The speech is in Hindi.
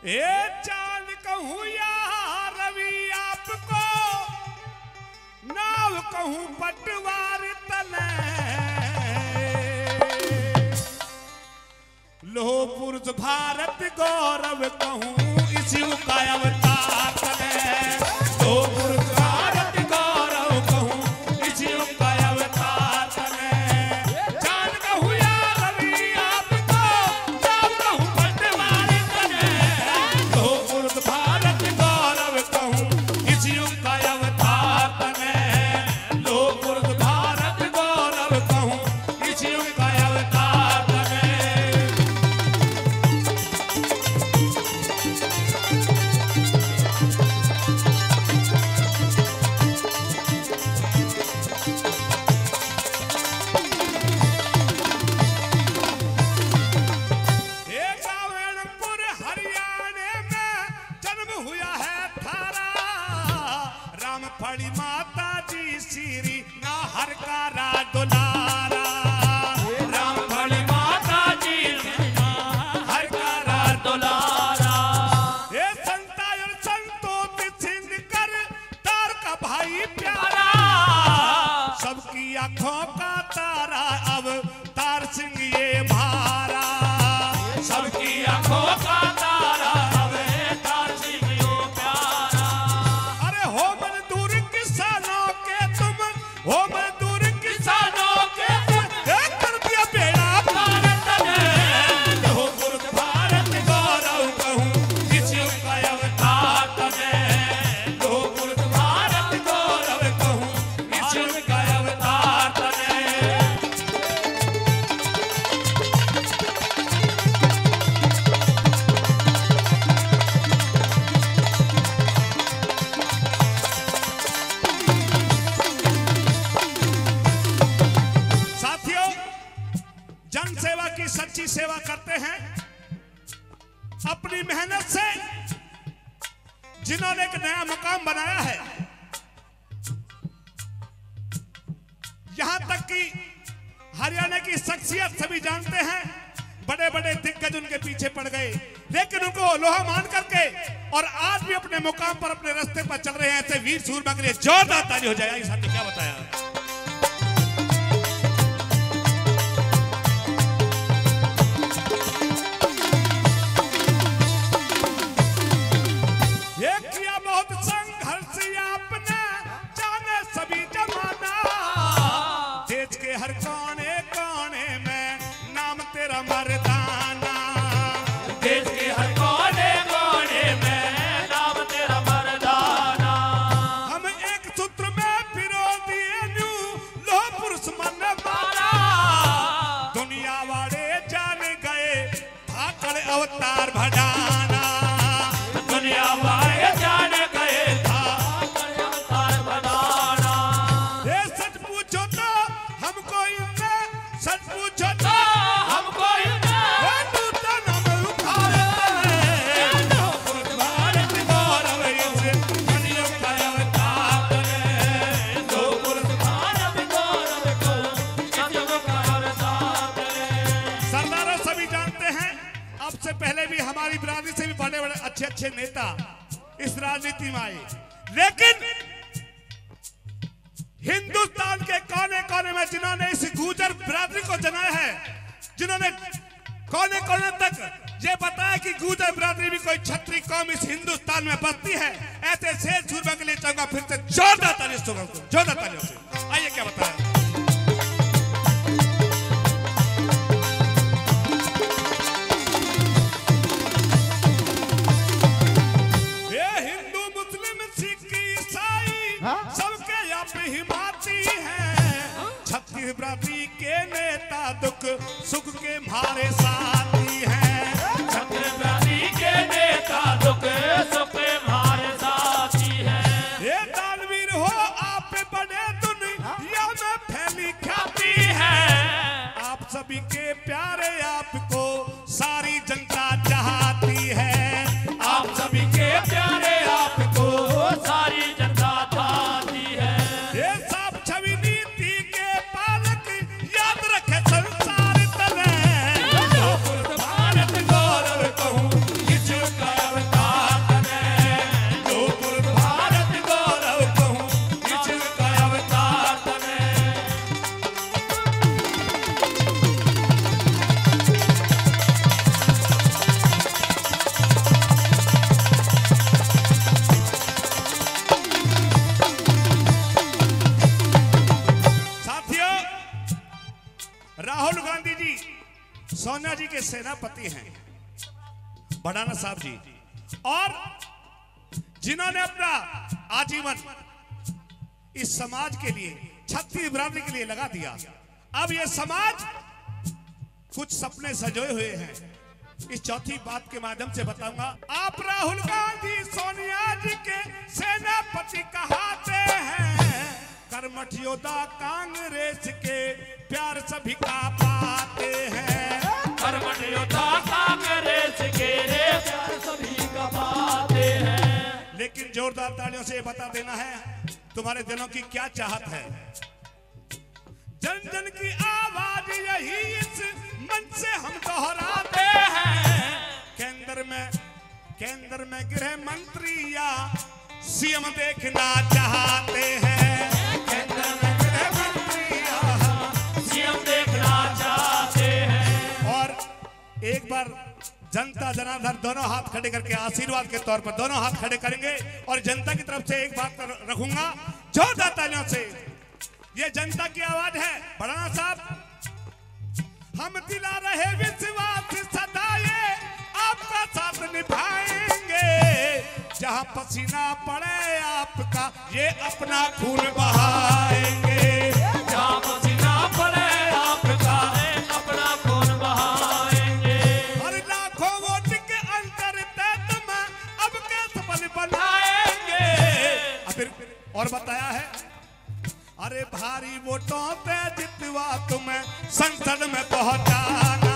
ए चांद कहूँ या रवि आपको, नाव कहूँ पटवार तले, लोह पुरुष भारत गौरव कहूँ इसी का अवतार तले, लोह पुरुष भारत गौरव कहूँ इसी का अवतार तले। चांद कहूँ या रवि आपको, नाव कहूँ पटवार तले, लोह पुरुष भारत गौरव कहूँ इसी का अवतार तले, लोह पुरुष भारत गौरव कहूँ इसी का अवतार तले। फड़ी माता जी श्री नाहर का दुलारा, राम फड़ी माता जी नाहर का दुलारा। ये संतायन संतोष सिंह कर तार का भाई प्यारा, सबकी आंखों का तारा अब तार सिंह ये भारा, सबकी आंखों का तारा अब तार सिंह यो प्यारा। अरे हो मजदूर किसानों के तुम, हो मजदूर किसानों के तुम, कर दिया बेड़ा पार तले, लोह पुरुष भारत गौरव कहूँ किसी का अवतार तले, लोह पुरुष भारत गौरव कहूँ किसी का अवतार तले। साथियों, जन सेवा की सच्ची सेवा करते हैं अपनी मेहनत से। जिन्होंने एक नया मुकाम बनाया है, यहां तक कि हरियाणा की शख्सियत सभी जानते हैं, बड़े बड़े दिग्गज उनके पीछे पड़ गए, लेकिन उनको लोहा मान करके और आज भी अपने मुकाम पर अपने रास्ते पर चल रहे हैं। ऐसे वीर सूरमा के लिए जोरदार ताली हो जाएगा। साथी क्या बताया? ये किया बहुत संघर्ष आपने, जाने सभी जमाना, देश के हर कोने कोने में नाम तेरा मर्दाना, देश के हर कोने कोने में नाम तेरा मर्दाना। हम एक सूत्र में पिरो दिए न्यू, लोह पुरुष मन मारा, दुनिया वाले जान गए भाकड़ अवतार भडाना, दुनिया वाले जान गए भाकड़ अवतार भडाना। ये सच पूछो तो हमको इनने, सच पूछो तो हमको इनने, टूटा नाम उखाड़े तले, लोह पुरुष भारत गौरव इसे दुनिया का अवतार तले, लोह पुरुष भारत गौरव को दुनिया का अवतार तले। सरदारों सभी जानते हैं, आपसे पहले भी हमारी बिरादरी से भी बड़े बड़े अच्छे अच्छे नेता इस राजनीति में आए, लेकिन हिंदुस्तान के कोने कोने में जिन्होंने इस गुर्जर बिरादरी को जनाया है, जिन्होंने कोने कोने तक ये बताया कि गुर्जर बिरादरी भी कोई छत्री कौम इस हिंदुस्तान में बसती है, ऐसे शेर सूरमा के लिए चाहूंगा फिर से जोरदार तालियों से, जोरदार तालियों से। आइए क्या बताया? हिंदू मुस्लिम सिख ईसाई सबके आप हिमाती हैं, छत्तीस बिरादरी के नेता दुख सुख के हमारे साथी हैं, छत्तीस बिरादरी के नेता दुख सुख के हमारे साथी हैं। ये दानवीर हो आप बड़े दुनिया में फैली ख्याति है, आप सभी के प्यारे आपको सारी जनता चाहती है, आप सभी के प्यारे आपको सारी जनता चाहती है। ये सब छवि नीति के पालक याद रखे संसार तले, भड़ाना साहब जी, और जिन्होंने अपना आजीवन इस समाज के लिए, छत्तीस बरादरी के लिए लगा दिया। अब ये समाज कुछ सपने सजोए हुए हैं, इस चौथी बात के माध्यम से बताऊंगा। आप राहुल गांधी सोनिया जी के सेनापति कहते हैं, कर्मठ योद्धा कांग्रेस के प्यार सभी का पाते हैं। कर्मठ योद्धा कांग्रेस के प्यार सभी का पाते हैं। लेकिन जोरदार तालियों से बता देना है तुम्हारे दिलों की क्या चाहत है। जन जन की आवाज यही इस मंच से हम दोहराते हैं। केंद्र में गृह मंत्री या सीएम देखना चाहते हैं। केंद्र में गृह मंत्री या सीएम देखना चाहते हैं। और एक बार जनता जनार्दन दोनों हाथ खड़े करके आशीर्वाद के तौर पर दोनों हाथ खड़े करेंगे और जनता की तरफ से एक बात रखूंगा जोरदार तालियों से। ये जनता की आवाज है। भड़ाना साहब, हम दिला रहे विश्वास सदा ये आपका साथ निभाएंगे। जहां पसीना पड़े आपका ये अपना खून बहाएंगे। जहां पसीना पड़े आपका अपना खून बहाएंगे। और लाखों वोट के अंतर तय में अब के सफल बनाएंगे। फिर और बताया है, अरे भारी वोटों पे जितवा तुम्हें संसद में पहुंचाना